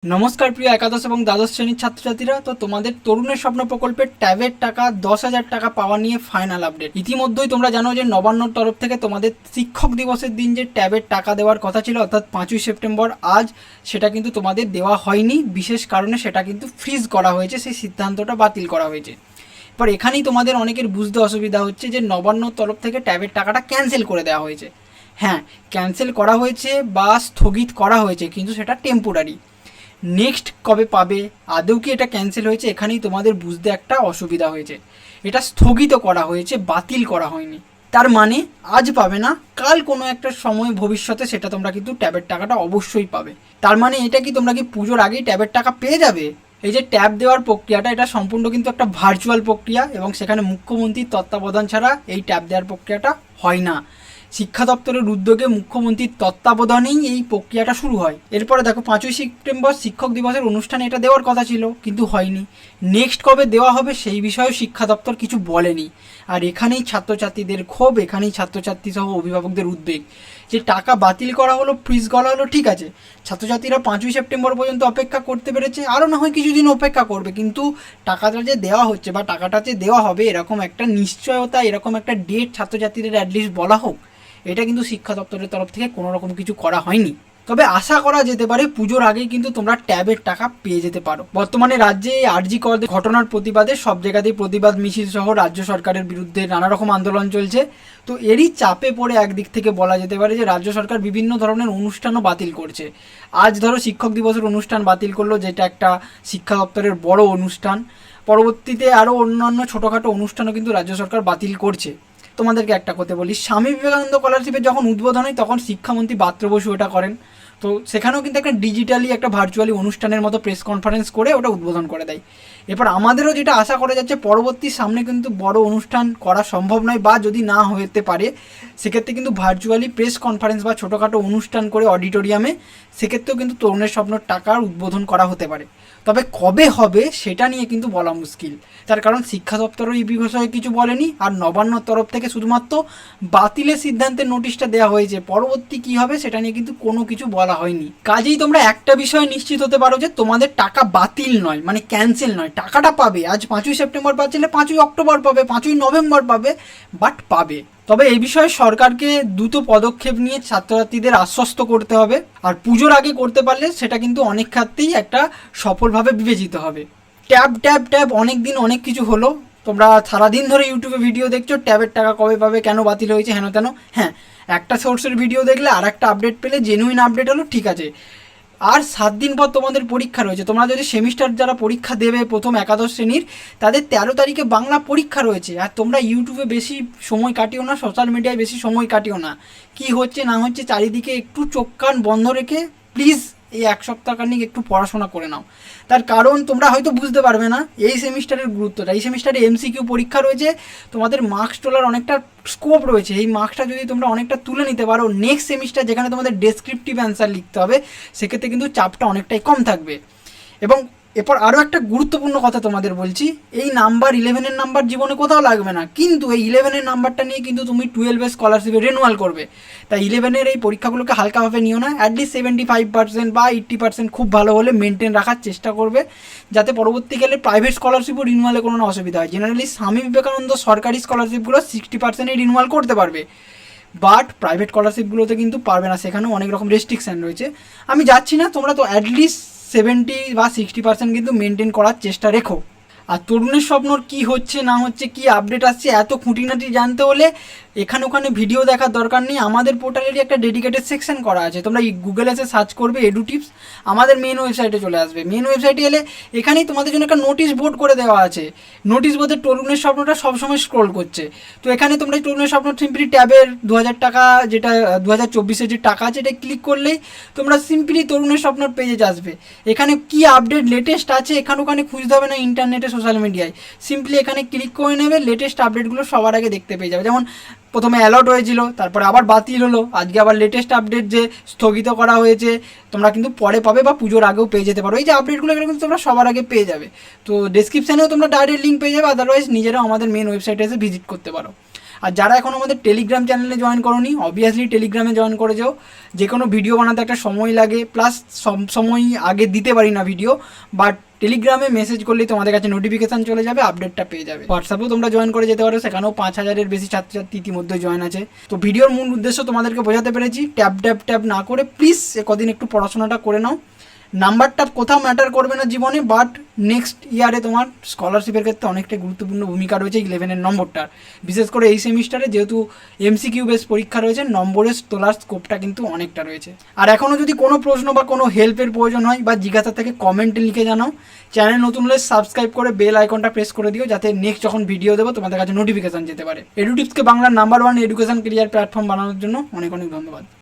নমস্কার প্রিয় একাদশ এবং দ্বাদশ শ্রেণীর ছাত্রছাত্রীরা। তো তোমাদের তরুণের স্বপ্ন প্রকল্পের ট্যাবের টাকা 10,000 টাকা পাওয়া নিয়ে ফাইনাল আপডেট। ইতিমধ্যেই তোমরা জানো যে নবান্নর তরফ থেকে তোমাদের শিক্ষক দিবসের দিন যে ট্যাবের টাকা দেওয়ার কথা ছিল, অর্থাৎ 5ই সেপ্টেম্বর আজ, সেটা কিন্তু তোমাদের দেওয়া হয়নি। বিশেষ কারণে সেটা কিন্তু ফ্রিজ করা হয়েছে, সেই সিদ্ধান্তটা বাতিল করা হয়েছে। এবার এখানেই তোমাদের অনেকের বুঝতে অসুবিধা হচ্ছে যে নবান্নর তরফ থেকে ট্যাবের টাকাটা ক্যান্সেল করে দেওয়া হয়েছে। হ্যাঁ, ক্যান্সেল করা হয়েছে বা স্থগিত করা হয়েছে, কিন্তু সেটা টেম্পোরারি। নেক্সট কবে পাবে, আদৌ কি এটা ক্যান্সেল হয়েছে, এখানেই তোমাদের বুঝতে একটা অসুবিধা হয়েছে। এটা স্থগিত করা হয়েছে, বাতিল করা হয়নি। তার মানে আজ পাবে না, কাল কোনো একটা সময় ভবিষ্যতে সেটা তোমরা কিন্তু ট্যাবের টাকাটা অবশ্যই পাবে। তার মানে এটা কি তোমরা কি পুজোর আগেই ট্যাবের টাকা পেয়ে যাবে? এই যে ট্যাব দেওয়ার প্রক্রিয়াটা, এটা সম্পূর্ণ কিন্তু একটা ভার্চুয়াল প্রক্রিয়া এবং সেখানে মুখ্যমন্ত্রীর তত্ত্বাবধান ছাড়া এই ট্যাব দেওয়ার প্রক্রিয়াটা হয় না। শিক্ষা দপ্তরের উদ্যোগে মুখ্যমন্ত্রীর তত্ত্বাবধানেই এই প্রক্রিয়াটা শুরু হয়। এরপরে দেখো 5ই সেপ্টেম্বর শিক্ষক দিবসের অনুষ্ঠানে এটা দেওয়ার কথা ছিল, কিন্তু হয়নি। নেক্সট কবে দেওয়া হবে সেই বিষয়েও শিক্ষা দপ্তর কিছু বলেনি। আর এখানেই ছাত্রছাত্রীদের ক্ষোভ, এখানেই ছাত্রছাত্রী সহ অভিভাবকদের উদ্বেগ যে টাকা বাতিল করা হলো, ফ্রিজ করা হলো, ঠিক আছে, ছাত্রছাত্রীরা 5ই সেপ্টেম্বর পর্যন্ত অপেক্ষা করতে পেরেছে, আরও না হয় কিছুদিন অপেক্ষা করবে, কিন্তু টাকাটা যে দেওয়া হচ্ছে বা টাকাটা যে দেওয়া হবে এরকম একটা নিশ্চয়তা, এরকম একটা ডেট ছাত্রছাত্রীদের অ্যাটলিস্ট বলা হোক। এটা কিন্তু শিক্ষা দপ্তরের তরফ থেকে কোনো রকম কিছু করা হয়নি। তবে আশা করা যেতে পারে পুজোর আগেই কিন্তু তোমরা ট্যাবের টাকা পেয়ে যেতে পারো। বর্তমানে রাজ্যে আরজি কর ঘটনার প্রতিবাদে সব জায়গাতেই প্রতিবাদ মিছিল সহ রাজ্য সরকারের বিরুদ্ধে নানা রকম আন্দোলন চলছে। তো এরই চাপে পড়ে একদিক থেকে বলা যেতে পারে যে রাজ্য সরকার বিভিন্ন ধরনের অনুষ্ঠানও বাতিল করছে। আজ ধরো শিক্ষক দিবসের অনুষ্ঠান বাতিল করলো, যেটা একটা শিক্ষা দপ্তরের বড় অনুষ্ঠান। পরবর্তীতে আরও অন্যান্য ছোটোখাটো অনুষ্ঠানও কিন্তু রাজ্য সরকার বাতিল করছে। তোমাদেরকে একটা কথা বলি, স্বামী বিবেকানন্দ স্কলারশিপের যখন উদ্বোধন হয় তখন শিক্ষামন্ত্রী পাত্র বসু ওটা করেন। তো সেখানেও কিন্তু একটা ডিজিটালি একটা ভার্চুয়ালি অনুষ্ঠানের মতো প্রেস কনফারেন্স করে ওটা উদ্বোধন করে দেয়। এরপর আমাদেরও যেটা আশা করা যাচ্ছে, পরবর্তী সামনে কিন্তু বড় অনুষ্ঠান করা সম্ভব নয়, বা যদি না হতে পারে সেক্ষেত্রে কিন্তু ভার্চুয়ালি প্রেস কনফারেন্স বা ছোটোখাটো অনুষ্ঠান করে অডিটোরিয়ামে, সেক্ষেত্রেও কিন্তু তরুণের স্বপ্নের টাকার উদ্বোধন করা হতে পারে। তবে কবে হবে সেটা নিয়ে কিন্তু বলা মুশকিল, তার কারণ শিক্ষা দপ্তরও এই বিষয়ে কিছু বলেনি, আর নবান্নর তরফ থেকে শুধুমাত্র বাতিলের সিদ্ধান্তের নোটিশটা দেওয়া হয়েছে। পরবর্তী কি হবে সেটা নিয়ে কিন্তু কোনো কিছু বলা হয়নি। কাজেই তোমরা একটা বিষয় নিশ্চিত হতে পারো যে তোমাদের টাকা বাতিল নয়, মানে ক্যান্সেল নয়, টাকাটা পাবে। আজ 5ই সেপ্টেম্বর পাচ্ছিলে 5ই অক্টোবর পাবে, 5ই নভেম্বর পাবে, বাট পাবে। তবে এই বিষয়ে সরকারকে দ্রুত পদক্ষেপ নিয়ে ছাত্রছাত্রীদের আশ্বস্ত করতে হবে, আর পুজোর আগে করতে পারলে সেটা কিন্তু অনেক ক্ষেত্রেই একটা সফলভাবে বিবেচিত হবে। ট্যাব ট্যাব ট্যাব অনেক দিন অনেক কিছু হলো, তোমরা সারাদিন ধরে ইউটিউবে ভিডিও দেখছো ট্যাবের টাকা কবে পাবে, কেন বাতিল হয়েছে, হেন তেন। হ্যাঁ, একটা সোর্সের ভিডিও দেখলে আর একটা আপডেট পেলে জেনুইন আপডেট হলো, ঠিক আছে। আর 7 দিন পর তোমাদের পরীক্ষা রয়েছে। তোমরা যদি সেমিস্টার যারা পরীক্ষা দেবে প্রথম একাদশ শ্রেণীর, তাদের 13 তারিখে বাংলা পরীক্ষা রয়েছে। আর তোমরা ইউটিউবে বেশি সময় কাটিও না, সোশ্যাল মিডিয়ায় বেশি সময় কাটিও না। কি হচ্ছে না হচ্ছে চারিদিকে একটু চোখ কান বন্ধ রেখে প্লিজ এই 1 সপ্তাহ কানিক একটু পড়াশোনা করে নাও। তার কারণ তোমরা হয়তো বুঝতে পারবে না এই সেমিস্টারের গুরুত্বটা। এই সেমিস্টারে এমসিকিউ পরীক্ষা রয়েছে, তোমাদের মার্কস তোলার অনেকটা স্কোপ রয়েছে। এই মার্কসটা যদি তোমরা অনেকটা তুলে নিতে পারো, নেক্সট সেমিস্টার যেখানে তোমাদের ডেসক্রিপটিভ অ্যান্সার লিখতে হবে, সেক্ষেত্রে কিন্তু চাপটা অনেকটাই কম থাকবে। এবং এরপর আরও একটা গুরুত্বপূর্ণ কথা তোমাদের বলছি, এই নাম্বার 11-এর নাম্বার জীবনে কোথাও লাগবে না, কিন্তু এই 11-এর নাম্বারটা নিয়ে কিন্তু তুমি 12-এর স্কলারশিপে রিনুয়াল করবে। তাই 11-এর এই পরীক্ষাগুলোকে হালকাভাবে নিও না। অ্যাটলিস্ট 75% বা 80% খুব ভালো হলে মেনটেন রাখার চেষ্টা করবে, যাতে পরবর্তীকালে প্রাইভেট স্কলারশিপও রিনুয়ালে কোনো অসুবিধা হয়। জেনারেলি স্বামী বিবেকানন্দ সরকারি স্কলারশিপগুলো 60%-এই রিনুয়াল করতে পারবে, বাট প্রাইভেট স্কলারশিপগুলোতে কিন্তু পারবে না, সেখানেও অনেক রকম রেস্ট্রিকশান রয়েছে। আমি যাচ্ছি না, তোমরা তো অ্যাটলিস্ট 70 বা 60% কিন্তু মেনটেন করার চেষ্টা রেখো। আর তরুণের স্বপ্নর কি হচ্ছে না হচ্ছে, কি আপডেট আসছে, এত খুঁটিনাটি জানতে হলে এখানে ওখানে ভিডিও দেখার দরকার নেই। আমাদের পোর্টালেরই একটা ডেডিকেটেড সেকশন করা আছে, তোমরা গুগলে এসে সার্চ করবে এডু টিপস, আমাদের মেন ওয়েবসাইটে চলে আসবে। মেন ওয়েবসাইটে এলে এখানেই তোমাদের জন্য একটা নোটিশ বোর্ড করে দেওয়া আছে। নোটিশ বোর্ডে তরুণের স্বপ্নটা সবসময় স্ক্রোল করছে। তো এখানে তোমরা তরুণের স্বপ্ন সিম্পলি ট্যাবের 2000 টাকা, যেটা 2024-এর যে টাকা আছে, এটা ক্লিক করলেই তোমরা সিম্পলি তরুণের স্বপ্নর পেজে আসবে। এখানে কি আপডেট লেটেস্ট আছে এখানে ওখানে খুঁজতে হবে না ইন্টারনেটে, সোশ্যাল মিডিয়ায়। সিম্পলি এখানে ক্লিক করে নেবে, লেটেস্ট আপডেটগুলো সবার আগে দেখতে পেয়ে যাবে। যেমন প্রথমে অ্যালার্ট হয়েছিল, তারপরে আবার বাতিল হলো, আজকে আবার লেটেস্ট আপডেট যে স্থগিত করা হয়েছে, তোমরা কিন্তু পরে পাবে বা পুজোর আগেও পেয়ে যেতে পারো। এই যে আপডেটগুলো এগুলো কিন্তু তোমরা সবার আগে পেয়ে যাবে। তো ডেসক্রিপশানেও তোমরা ডাইরেক্ট লিঙ্ক পেয়ে যাবে, আদারওয়াইজ নিজেরাও আমাদের মেন ওয়েবসাইটে এসে ভিজিট করতে পারো। আর যারা এখন আমাদের টেলিগ্রাম চ্যানেলে জয়েন করোনি, অবভিয়াসলি টেলিগ্রামে জয়েন করে যাও। যে কোনো ভিডিও বানাতে একটা সময় লাগে, প্লাস সব সময় আগে দিতে পারি না ভিডিও, বাট টেলিগ্রামে মেসেজ করলেই তোমাদের কাছে নোটিফিকেশান চলে যাবে, আপডেটটা পেয়ে যাবে। হোয়াটসঅ্যাপেও তোমরা জয়েন করে যেতে পারো, সেখানেও 5000-এর বেশি ছাত্রছাত্রী ইতিমধ্যে জয়েন আছে। তো ভিডিওর মূল উদ্দেশ্য তোমাদেরকে বোঝাতে পেরেছি। ট্যাব না করে প্লিজ কদিন একটু পড়াশোনাটা করে নাও। নাম্বারটা কোথাও ম্যাটার করবে না জীবনে, বাট নেক্সট ইয়ারে তোমার স্কলারশিপের ক্ষেত্রে অনেকটাই গুরুত্বপূর্ণ ভূমিকা রয়েছে 11-এর নম্বরটার। বিশেষ করে এই সেমিস্টারে যেহেতু MCQ বেস পরীক্ষা রয়েছে, নম্বরের তোলার স্কোপটা কিন্তু অনেকটা রয়েছে। আর এখনও যদি কোনো প্রশ্ন বা কোনো হেল্পের প্রয়োজন হয় বা জিজ্ঞাসা থেকে কমেন্টে লিখে জানাও। চ্যানেল নতুন হলে সাবস্ক্রাইব করে বেল আইকনটা প্রেস করে দিও, যাতে নেক্সট যখন ভিডিও দেবো তোমাদের কাছে নোটিফিকেশান যেতে পারে। এডুটিপসকে বাংলার নাম্বার 1 এডুকেশন কেরিয়ার প্ল্যাটফর্ম বানানোর জন্য অনেক অনেক ধন্যবাদ।